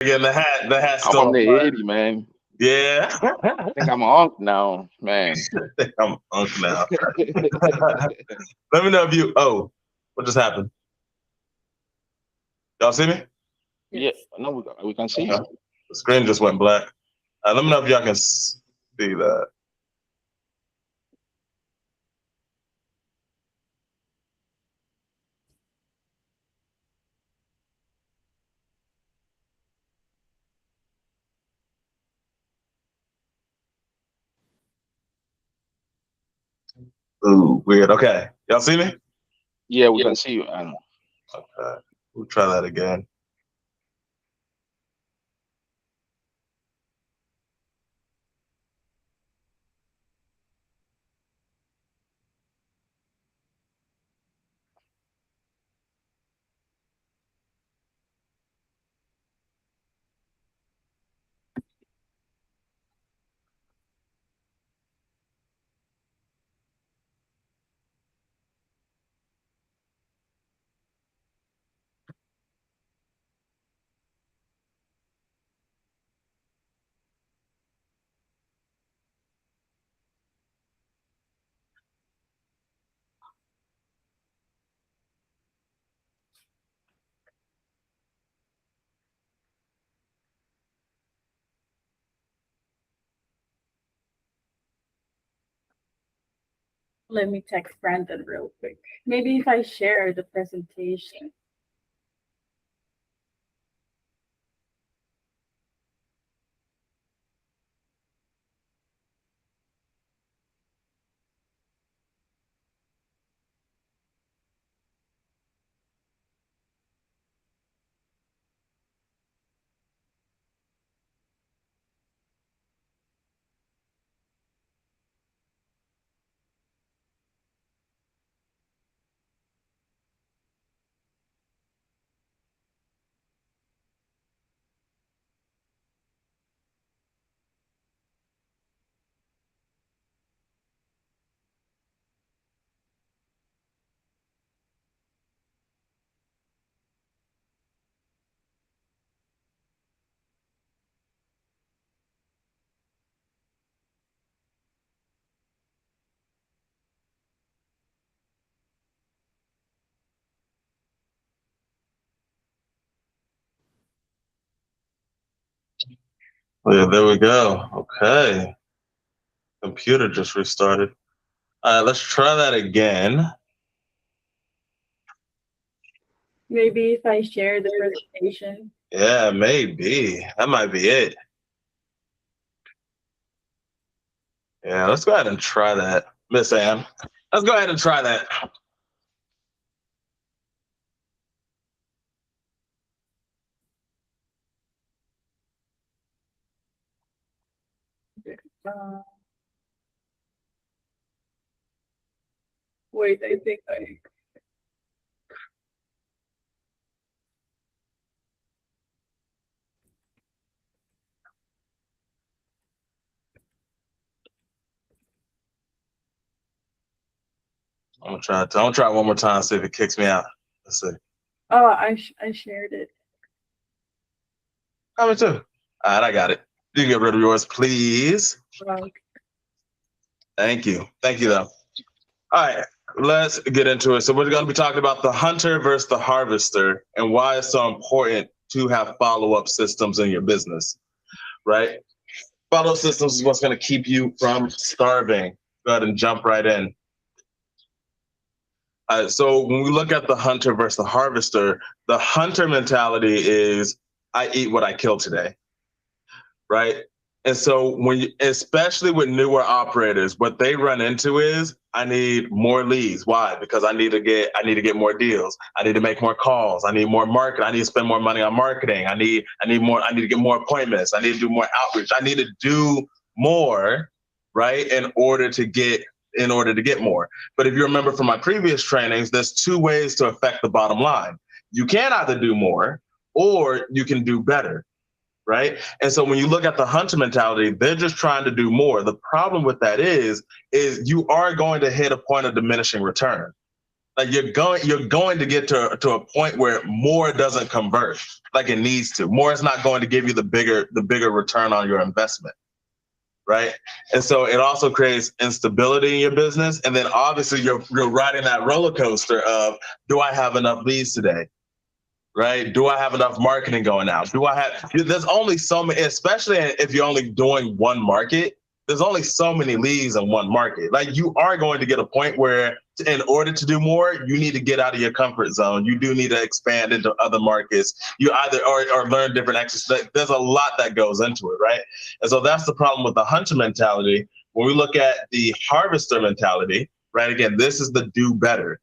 Again, the hat's I'm still from on the fire. 80, man. Yeah. I think I'm on now, man. I'm unk now. Let me know if you. Oh, what just happened? Y'all see me? Yeah, Yes. no, we can see Okay. you. The screen just went black. Let me know if y'all can see that. Ooh, weird. Okay, y'all see me? Yeah, we can see you. And Okay, we'll try that again. Let me text Brandon real quick. Maybe if I share the presentation. Oh, yeah, there we go. Okay, computer just restarted. All right, let's try that again. Maybe if I share the presentation. Yeah, maybe that might be it. Yeah, let's go ahead and try that, Miss Ann. Let's go ahead and try that. Uh, wait, I think I. I'm gonna try one more time. See if it kicks me out. Let's see. Oh, I shared it. Coming too. All right, I got it. You can get rid of yours, please. Okay. Thank you. Thank you, though. All right, let's get into it. So we're going to be talking about the hunter versus the harvester and why it's so important to have follow-up systems in your business, right? Follow-up systems is what's going to keep you from starving. Go ahead and jump right in. So when we look at the hunter versus the hunter mentality is I eat what I kill today, right? And so especially with newer operators, what they run into is I need more leads. Why? Because I need to get more deals. I need to make more calls. I need more market. I need to spend more money on marketing. I need to get more appointments. I need to do more outreach. I need to do more, right? In order to get more. But if you remember from my previous trainings, there's two ways to affect the bottom line. You can either do more or you can do better, right? And so when you look at the hunter mentality, they're just trying to do more. The problem with that is you are going to hit a point of diminishing return. Like you're going to get to a point where more doesn't convert like it needs to. More is not going to give you the bigger return on your investment, right? And so it also creates instability in your business. And then obviously you're riding that roller coaster of, do I have enough leads today? Right? Do I have enough marketing going out? There's only so many, especially if you're only doing one market, there's only so many leads in one market. Like you are going to get a point where in order to do more, you need to get out of your comfort zone. You do need to expand into other markets. You either or learn different exercises. There's a lot that goes into it, right? And so that's the problem with the hunter mentality. When we look at the harvester mentality, right? Again, this is the do better.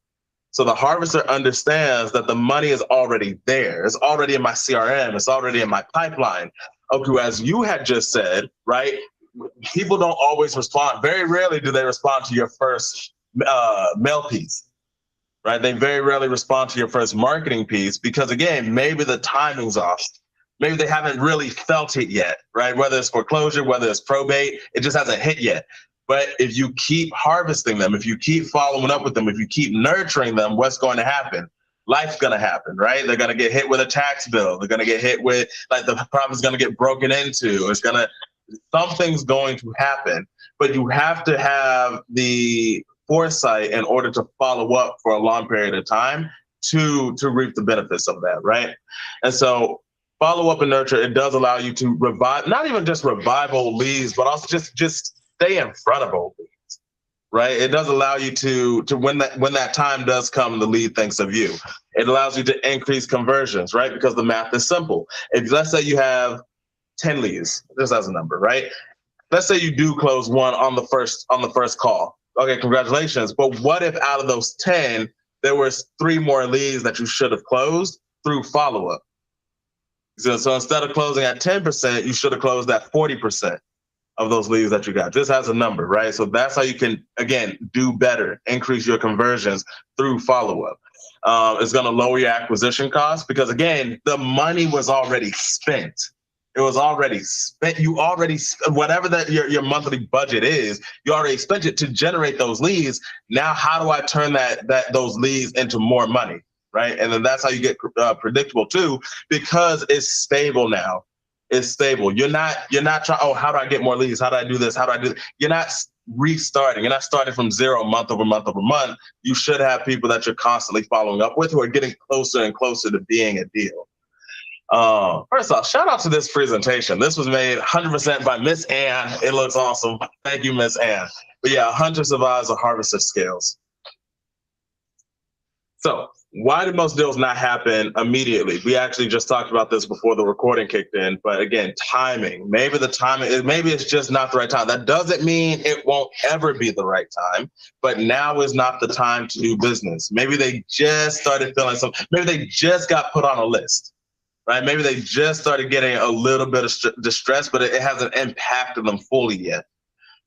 So the harvester understands that the money is already there. It's already in my CRM. It's already in my pipeline. Okay, as you had just said, right? People don't always respond. Very rarely do they respond to your first mail piece, right? They very rarely respond to your first marketing piece because, again, maybe the timing's off. Maybe they haven't really felt it yet, right? Whether it's foreclosure, whether it's probate, it just hasn't hit yet. But if you keep harvesting them, if you keep following up with them, if you keep nurturing them, what's going to happen? Life's going to happen, right? They're going to get hit with a tax bill. They're going to get hit with, like, the property's going to get broken into. Something's going to happen. But you have to have the foresight in order to follow up for a long period of time to reap the benefits of that, right? And so follow up and nurture, it does allow you to revive, not even just revive old leads, but also just stay in front of old leads, right? It does allow you to when that time does come, the lead thinks of you. It allows you to increase conversions, right? Because the math is simple. If let's say you have 10 leads, just as a number, right? Let's say you do close one on the first call. Okay, congratulations. But what if out of those 10, there was 3 more leads that you should have closed through follow-up? So instead of closing at 10%, you should have closed at 40% of those leads that you got. Just as a number, right? So that's how you can, again, do better, increase your conversions through follow-up. It's going to lower your acquisition costs because, again, the money was already spent. It was already spent. You already, whatever that your monthly budget is, you already spent it to generate those leads. Now, how do I turn those leads into more money, right? And then that's how you get predictable too, because it's stable now. It's stable. You're not trying, oh, how do I get more leads? How do I do this? How do I do this? You're not restarting. You're not starting from zero month over month over month. You should have people that you're constantly following up with who are getting closer and closer to being a deal. First off, shout out to this presentation. This was made 100% by Miss Ann. It looks awesome. Thank you, Miss Ann. But yeah, hunter survives, a harvester scales. So why do most deals not happen immediately? We actually just talked about this before the recording kicked in, but again, timing. Maybe it's just not the right time. That doesn't mean it won't ever be the right time, but now is not the time to do business. Maybe they just started feeling something. Maybe they just got put on a list. Right? Maybe they just started getting a little bit of distress, but it hasn't impacted them fully yet.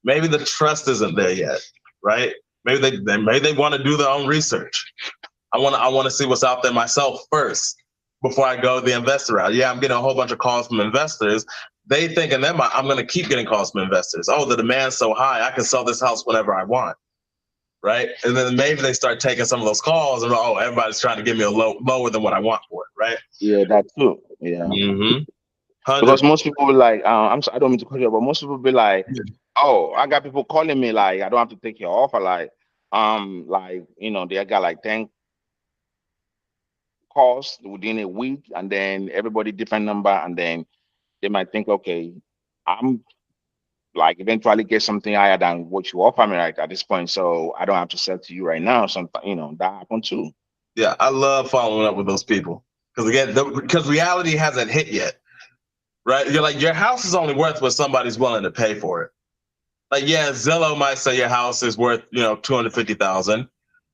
Maybe the trust isn't there yet, right? Maybe they want to do their own research. I want to see what's out there myself first before I go the investor route. Yeah, I'm getting a whole bunch of calls from investors. They think in their mind, I'm going to keep getting calls from investors. Oh, the demand's so high, I can sell this house whenever I want. Right? And then maybe they start taking some of those calls and, oh, everybody's trying to give me a lower than what I want for it, right? Yeah, that too. Yeah. Mm-hmm. Because most people will like, I don't mean to cut you off, but most people be like, oh, I got people calling me like, I don't have to take your offer. Like, they got like 10 calls within a week, and then everybody different number, and then they might think, okay, I'm like eventually get something higher than what you offer me right at this point, so I don't have to sell to you right now. Sometimes, that happened too. Yeah, I love following up with those people because again, because reality hasn't hit yet, right? You're like, your house is only worth what somebody's willing to pay for it. Like, yeah, Zillow might say your house is worth $250,000,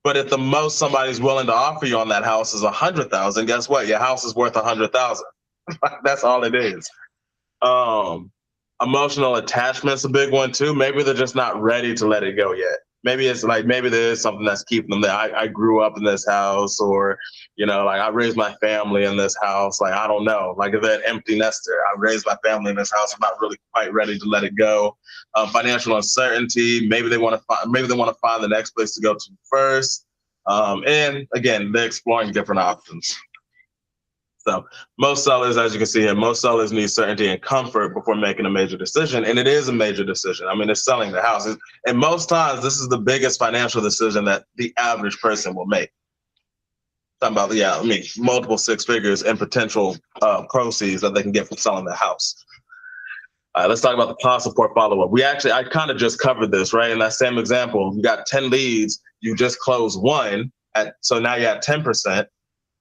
but if the most somebody's willing to offer you on that house is $100,000, guess what? Your house is worth $100,000. That's all it is. Emotional attachment's a big one too. Maybe they're just not ready to let it go yet. Maybe there is something that's keeping them there. I grew up in this house, or, I raised my family in this house. Like, I don't know, like if they're an empty nester, I raised my family in this house. I'm not really quite ready to let it go. Financial uncertainty. Maybe they want to find the next place to go to first. And again, they're exploring different options. So most sellers, as you can see here, most sellers need certainty and comfort before making a major decision. And it is a major decision. I mean, it's selling the house. And most times, this is the biggest financial decision that the average person will make. Talking about, yeah, I mean, multiple six figures and potential proceeds that they can get from selling the house. All right, let's talk about the pause support follow-up. I kind of just covered this, right? In that same example, you got 10 leads, you just closed one, so now you're at 10%,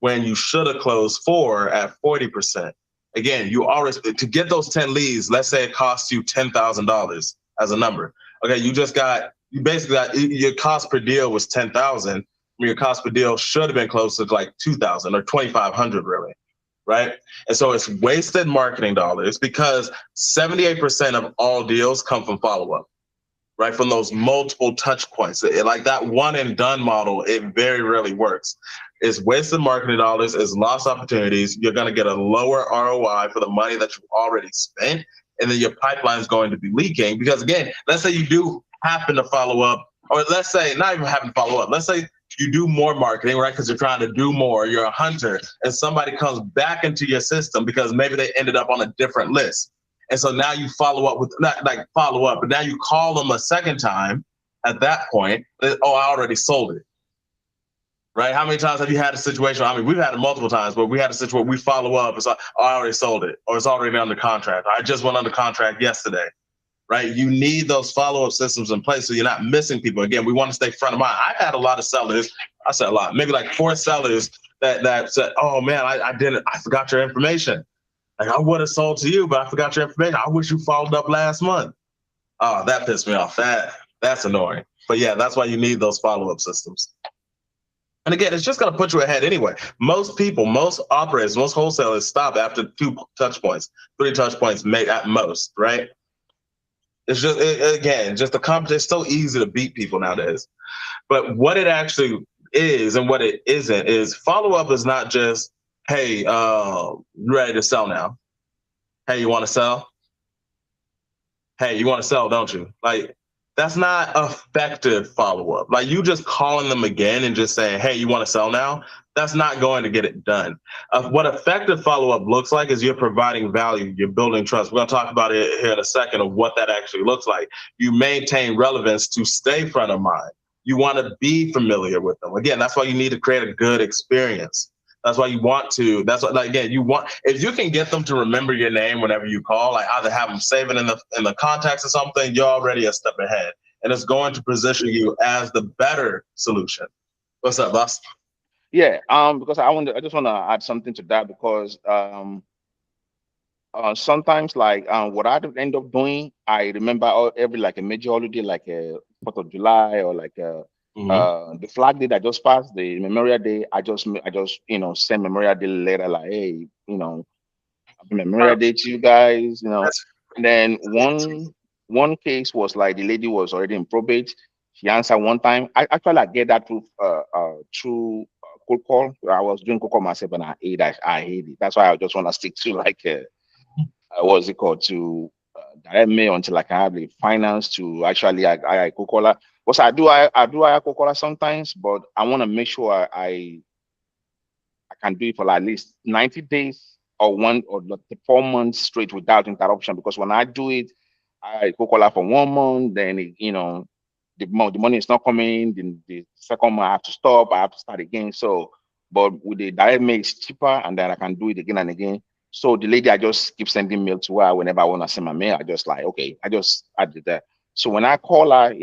when you should have closed 4 at 40%. Again, you always, to get those 10 leads, let's say it costs you $10,000 as a number. Okay, you basically got, your cost per deal was 10,000. Your cost per deal should have been closer to like 2,000 or 2,500 really, right? And so it's wasted marketing dollars because 78% of all deals come from follow-up, right? From those multiple touch points. Like that one and done model, it very rarely works. It's wasted marketing dollars, it's lost opportunities. You're going to get a lower ROI for the money that you've already spent. And then your pipeline is going to be leaking because, again, let's say you do happen to follow up, or let's say not even happen to follow up. Let's say you do more marketing, right? Because you're trying to do more. You're a hunter, and somebody comes back into your system because maybe they ended up on a different list. And so now you follow up with, not like follow up, but now you call them a second time at that point. Oh, I already sold it. Right? How many times have you had a situation? I mean, we've had it multiple times, but we had a situation where we follow up. It's like, oh, I already sold it, or it's already under contract. I just went under contract yesterday. Right? You need those follow-up systems in place so you're not missing people. Again, we want to stay front of mind. I've had a lot of sellers, I said a lot, maybe like 4 sellers that said, oh man, I forgot your information. Like I would have sold to you, but I forgot your information. I wish you followed up last month. Oh, that pissed me off. That's annoying. But yeah, that's why you need those follow-up systems. And again, it's just going to put you ahead anyway. Most people, most operators, most wholesalers stop after 2 touch points, 3 touch points at most, right? It's just, again, just the competition. It's so easy to beat people nowadays. But what it actually is and what it isn't is follow-up is not just, hey, you ready to sell now? Hey, you want to sell? Hey, you want to sell, don't you? Like, that's not effective follow-up. Like, you just calling them again and just saying, hey, you want to sell now? That's not going to get it done. What effective follow-up looks like is you're providing value, you're building trust. We're going to talk about it here in a second of what that actually looks like. You maintain relevance to stay front of mind. You want to be familiar with them. Again, that's why you need to create a good experience. That's why you want to. That's what, like, again, you want, if you can get them to remember your name whenever you call, like either have them save it in the contacts or something, you're already a step ahead, and it's going to position you as the better solution. What's up, boss? Yeah, because I just want to add something to that because sometimes like what I end up doing, I remember every like a major holiday, like a 4th of July or like the Flag Day that just passed, the Memorial Day. I just send Memorial Day letter like, hey, happy Memorial Day to you guys, And then one case was like the lady was already in probate. She answered one time. I get that through cold call. I was doing cold call myself and I hate it. That's why I just want to stick to like what's it called, to direct mail until I can have the finance to actually I cold caller. Because I cold caller sometimes, but I want to make sure I can do it for like at least 90 days or 4 months straight without interruption. Because when I do it, I go call out for 1 month, then the money is not coming. Then the second month I have to stop. I have to start again. So, but with the direct mail, it's cheaper, and then I can do it again and again. So the lady, I just keep sending mail to her whenever I want to send my mail. I just like, okay, I just added that. So when I call her,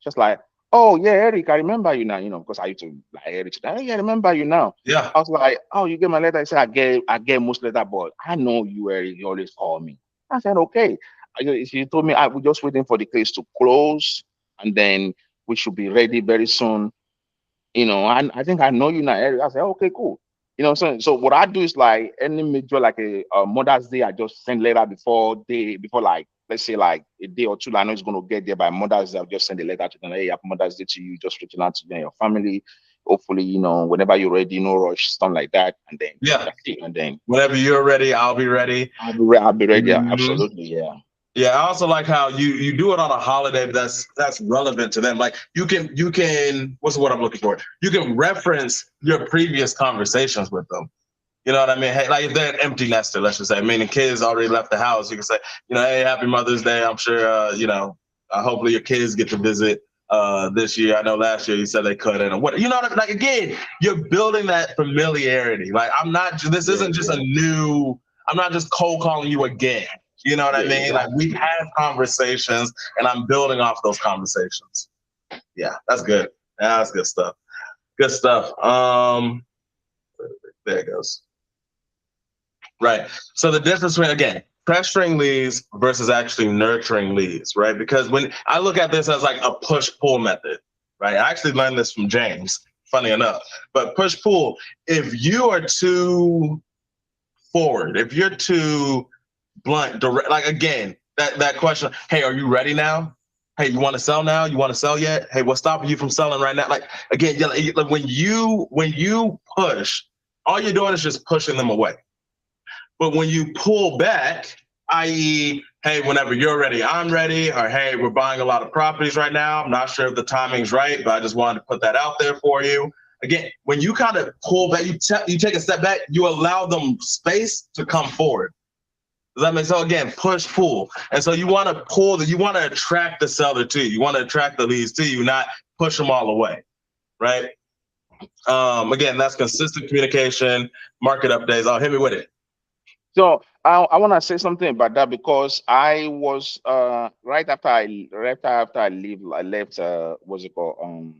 just like, oh yeah, Eric, I remember you now, because I used to like Eric. Oh, yeah, I remember you now. Yeah. I was like, oh, you get my letter? I said, I get most letter, but I know you, Eric. You always call me. I said, okay. She told me we're just waiting for the case to close, and then we should be ready very soon. And I think I know you now, Eric. I said, okay, cool. So what I do is like any major like a Mother's Day, I just send letter before like let's say like a day or two. I know it's gonna get there by Mother's Day. I'll just send a letter to them. Hey, happy Mother's Day to you. Just reaching out to them, your family. Hopefully, whenever you're ready, no rush, something like that. And then Yeah. that's it. And then whenever you're ready, I'll be ready. I'll be ready. Yeah, absolutely, yeah. Yeah, I also like how you do it on a holiday that's relevant to them. Like you can what's the word I'm looking for? You can reference your previous conversations with them. You know what I mean? Hey, like if they're an empty nester, let's just say, meaning kids already left the house, you can say, hey, happy Mother's Day. I'm sure, hopefully your kids get to visit this year. I know last year you said they couldn't, or what? Like again, you're building that familiarity. Like this isn't just I'm not just cold calling you again. You know what I mean? Exactly. Like we have conversations, and I'm building off those conversations. Yeah, that's good. Yeah, that's good stuff. Good stuff. There it goes. Right. So the difference between, again, pressuring leads versus actually nurturing leads, right? Because when I look at this as like a push-pull method, right? I actually learned this from James, funny enough. But push-pull, if you are too forward, if you're too blunt, direct, like again, that question, hey, are you ready now? Hey, you want to sell now? You want to sell yet? Hey, what's stopping you from selling right now? Like again, like when you push, all you're doing is just pushing them away. But when you pull back, i.e., hey, whenever you're ready, I'm ready, or hey, we're buying a lot of properties right now. I'm not sure if the timing's right, but I just wanted to put that out there for you. Again, when you kind of pull back, you take a step back, you allow them space to come forward. Does that make sense? So again, push, pull. And so you want to attract the seller to you. You want to attract the leads to you, not push them all away, right? Again, that's consistent communication, market updates. Hit me with it. So I want to say something about that because I was right after I left what's it called,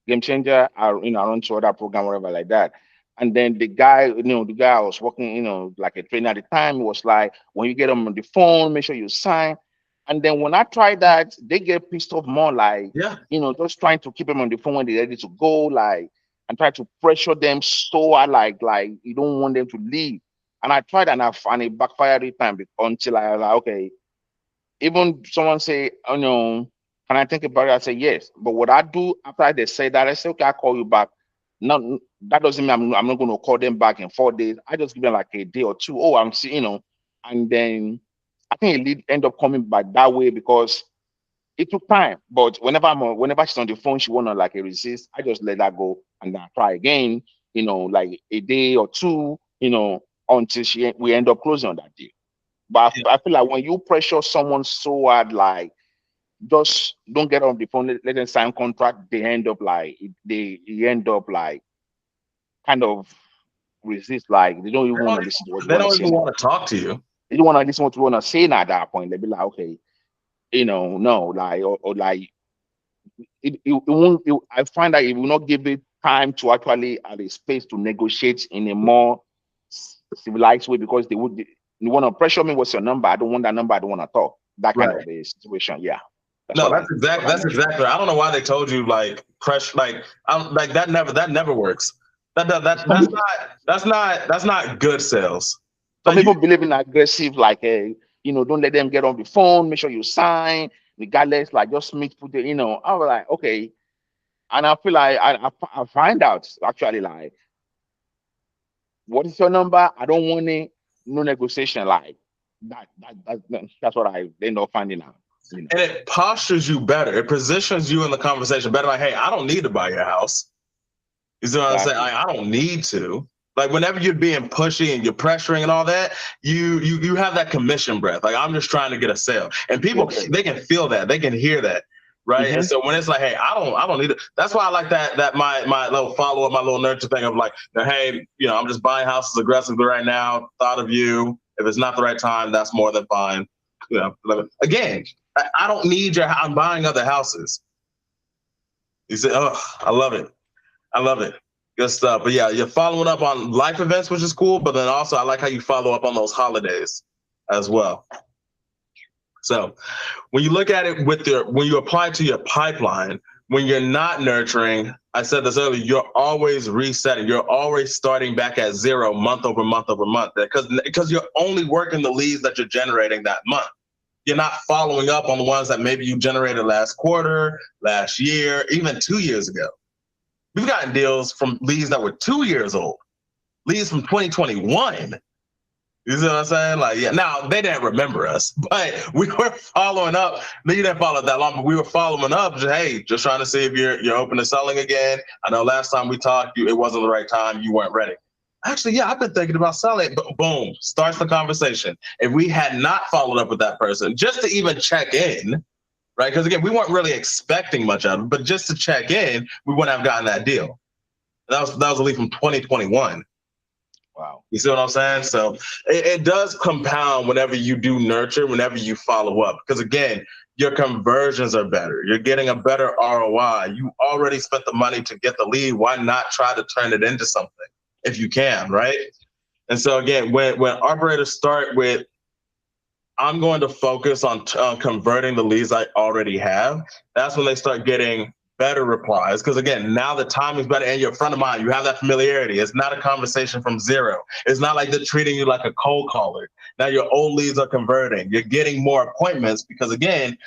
Game Changer, I run to other program, whatever like that. And then the guy I was working, like a trainer at the time, was like, when you get them on the phone, make sure you sign. And then when I tried that, they get pissed off more, like, Yeah. just trying to keep them on the phone when they're ready to go, like, and try to pressure them so I like you don't want them to leave. And I tried and it backfired every time until I was like, okay, even someone say, oh no, can I think about it? I say yes. But what I do after they say that, I say, okay, I'll call you back. No, that doesn't mean I'm not going to call them back in 4 days. I just give them like a day or two. Oh, I'm seeing, and then I think it end up coming back that way because it took time. But whenever she's on the phone, she wanna like a resist. I just let that go and then I try again. Like a day or two. Until we end up closing on that deal. But I feel like when you pressure someone so hard, like just don't get on the phone, let them sign contract, they end up like kind of resist, like they don't even want to listen to what you They want to don't say. even want to talk to you. They don't want to listen to what you want to say now at that point. They be like, okay, no, like or like it won't. I find that it will not give it time to actually have a space to negotiate in a more civilized way because they want to pressure me. What's your number? I don't want that number. I don't want to talk. That kind of a situation. Yeah. No, that's exactly. I don't know why they told you like pressure. Like that never works. That's not good sales. Some Like people believe in aggressive, like don't let them get on the phone. Make sure you sign, regardless. Like just meet, put the, I was like, okay, and I feel like I find out actually like, what is your number? I don't want it. No negotiation. Like that's what I end up finding out. And it postures you better. It positions you in the conversation better. Like, hey, I don't need to buy your house. You see what I'm saying? I don't need to. Like whenever you're being pushy and you're pressuring and all that, you have that commission breath. Like I'm just trying to get a sale, and people they can feel that, they can hear that, right? Mm-hmm. And so when it's like, hey, I don't need it. That's why I like that my little follow up, my little nurture thing of like, hey, I'm just buying houses aggressively right now. Thought of you. If it's not the right time, that's more than fine. Again, I don't need I'm buying other houses. You say, oh, I love it. I love it. Good stuff. But yeah, you're following up on life events, which is cool. But then also, I like how you follow up on those holidays as well. So when you look at it when you apply to your pipeline, when you're not nurturing, I said this earlier, you're always resetting. You're always starting back at zero month over month over month because you're only working the leads that you're generating that month. You're not following up on the ones that maybe you generated last quarter, last year, even 2 years ago. We've gotten deals from leads that were 2 years old, leads from 2021. You You see what I'm saying? Like, yeah. Now they didn't remember us, but we were following up. You didn't follow that long, but we were following up. Just, hey, just trying to see if you're open to selling again. I know last time we talked, it wasn't the right time. You weren't ready. Actually, yeah, I've been thinking about selling. But boom, starts the conversation. If we had not followed up with that person, just to even check in, right? Because again, we weren't really expecting much of it, but just to check in, we wouldn't have gotten that deal. That was a lead from 2021. Wow. You see what I'm saying? So it does compound whenever you do nurture, whenever you follow up. Because again, your conversions are better. You're getting a better ROI. You already spent the money to get the lead. Why not try to turn it into something if you can, right? And so again, when operators start with, I'm going to focus on converting the leads I already have, that's when they start getting better replies. Because again, now the timing's better and you're front of mind. You have that familiarity. It's not a conversation from zero. It's not like they're treating you like a cold caller. Now your old leads are converting. You're getting more appointments because again,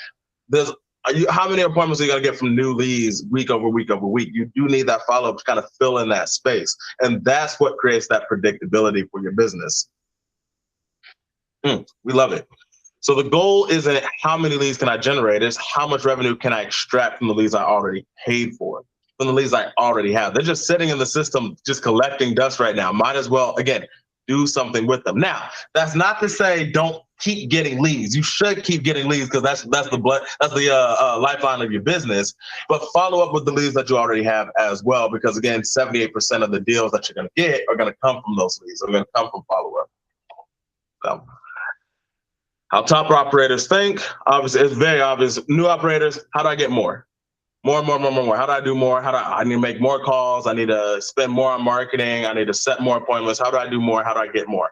how many appointments are you going to get from new leads week over week over week? You do need that follow-up to kind of fill in that space. And that's what creates that predictability for your business. We love it. So the goal isn't how many leads can I generate, it's how much revenue can I extract from the leads I already paid for, from the leads I already have. They're just sitting in the system, just collecting dust right now. Might as well, again, do something with them. Now, that's not to say don't keep getting leads. You should keep getting leads because that's the lifeline of your business. But follow up with the leads that you already have as well, because again, 78% of the deals that you're going to get are going to come from those leads. They're going to come from follow up. So, how top operators think, obviously, it's very obvious. New operators, how do I get more? More. How do I do more? I need to make more calls. I need to spend more on marketing. I need to set more appointments. How do I do more? How do I get more?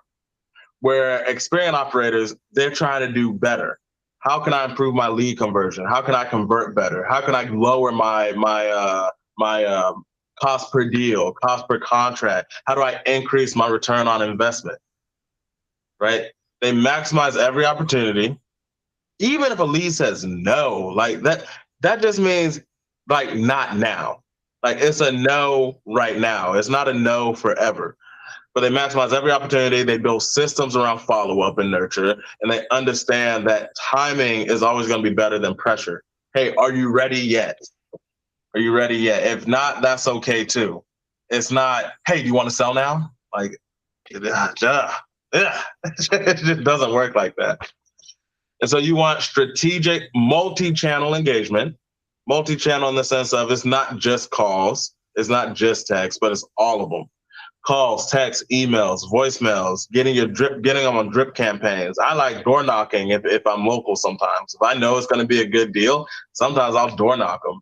Where experienced operators, they're trying to do better. How can I improve my lead conversion? How can I convert better? How can I lower my cost per deal, cost per contract? How do I increase my return on investment? Right? They maximize every opportunity. Even if a lead says no, like that just means like not now. Like it's a no right now. It's not a no forever. But they maximize every opportunity. They build systems around follow-up and nurture, and they understand that timing is always going to be better than pressure. Hey, are you ready yet? Are you ready yet? If not, that's okay too. It's not, hey, do you want to sell now? Like, it just doesn't work like that. And so you want strategic multi-channel engagement. Multi-channel in the sense of it's not just calls, it's not just text, but it's all of them. Calls, texts, emails, voicemails, getting them on drip campaigns. I like door knocking if I'm local sometimes. If I know it's going to be a good deal, sometimes I'll door knock them.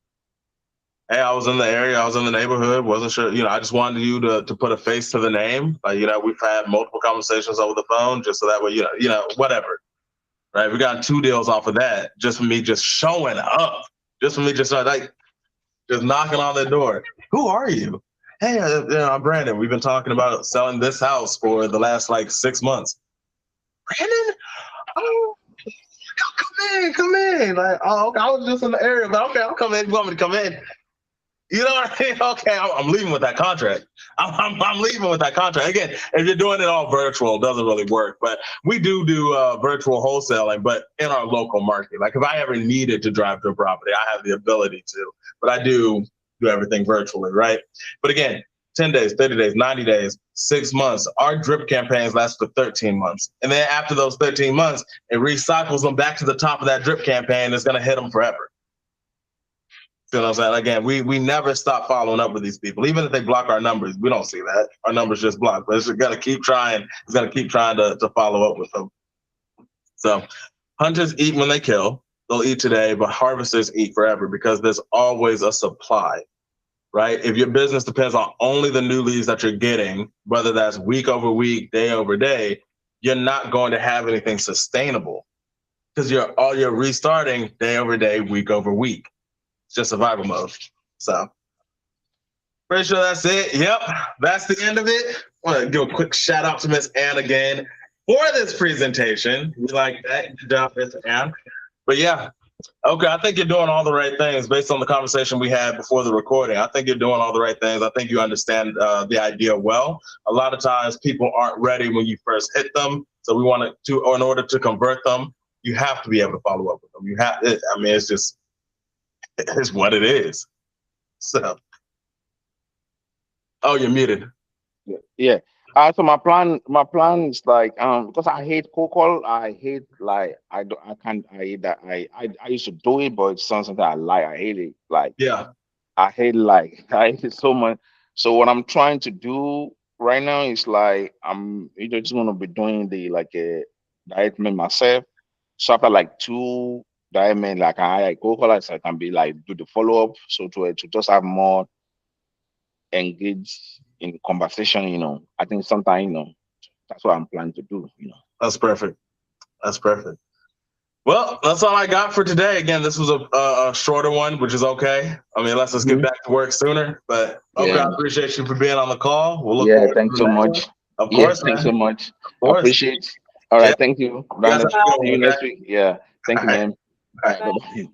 Hey, I was in the area, I was in the neighborhood, wasn't sure, I just wanted you to put a face to the name. Like, we've had multiple conversations over the phone just so that way, whatever. Right? We got 2 deals off of that just for me just showing up, just for me just knocking on the door. Who are you? Hey, I'm Brandon. We've been talking about selling this house for the last 6 months. Brandon? Oh, come in. Like, oh, okay, I was just in the area, but okay, I'll come in. You want me to come in? You know what I mean? Okay, I'm leaving with that contract. I'm leaving with that contract. Again, if you're doing it all virtual, it doesn't really work. But we do virtual wholesaling, but in our local market. Like if I ever needed to drive to a property, I have the ability to. But I do everything virtually, right? But again, 10 days, 30 days, 90 days, 6 months. Our drip campaigns last for 13 months. And then after those 13 months, it recycles them back to the top of that drip campaign. It's going to hit them forever. You know what I'm saying? Again, we never stop following up with these people. Even if they block our numbers, we don't see that. Our numbers just block. But it's got to keep trying. It's got to keep trying to follow up with them. So hunters eat when they kill. They'll eat today, but harvesters eat forever because there's always a supply, right? If your business depends on only the new leads that you're getting, whether that's week over week, day over day, you're not going to have anything sustainable because you're restarting day over day, week over week. It's just survival mode. So pretty sure that's it. Yep, that's the end of it. I want to give a quick shout out to Miss Ann again for this presentation. We like that. Good job, Miss Ann. But yeah, Okay, I think you're doing all the right things based on the conversation we had before the recording. I think you're doing all the right things. I think you understand the idea well. A lot of times people aren't ready when you first hit them. So we want to, or in order to convert them, you have to be able to follow up with them. You have, I mean, it's what it is. So, oh, you're muted. Yeah. So my plan is like, because I hate cold call. I hate, like, I don't, I can't, I hate that. I used to do it, but it's something that I like. I hate it. Like, Yeah, I hate, like, I hate it so much. So what I'm trying to do right now is like, I'm either just gonna be doing the, like, a dietment myself. So after like two dietment, like, I cold call, so I can be like do the follow up. So to just have more engage in conversation, I think sometimes, that's what I'm planning to do. that's perfect. That's perfect. Well, that's all I got for today. Again, this was a shorter one, which is okay. I mean, let's just get Mhm. back to work sooner. But okay, I Yeah. appreciate you for being on the call. We'll look Yeah. forward to Thanks the so next one. much. Of Yeah. course, Thanks man. so much. Of course. Appreciate. All Yeah. right. Thank you, You guys Brandon. have a good See one, you okay? next week. Yeah. Thank All you, right. man. All right. Bye bye.